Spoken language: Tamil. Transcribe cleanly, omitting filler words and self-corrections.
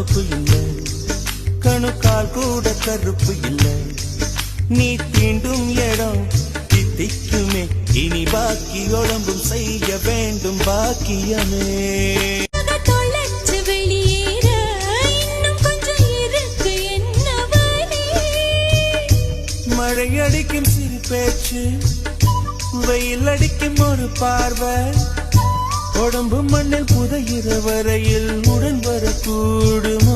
சொகுப்பு இல்லை, கணுக்கால் கூட கருப்பு இல்லை. நீ தீண்டும் இடம் தித்திக்குமே, இனி பாக்கி உடம்பும் செய்ய வேண்டும் பாக்கியமே. மழை அடிக்கும் சிறு பேச்சு, வெயில் அடிக்கும் ஒரு பார்வை, உடம்பு மண்ணில் புதைகிற வரையில் உடன் வரக்கூடுமோ?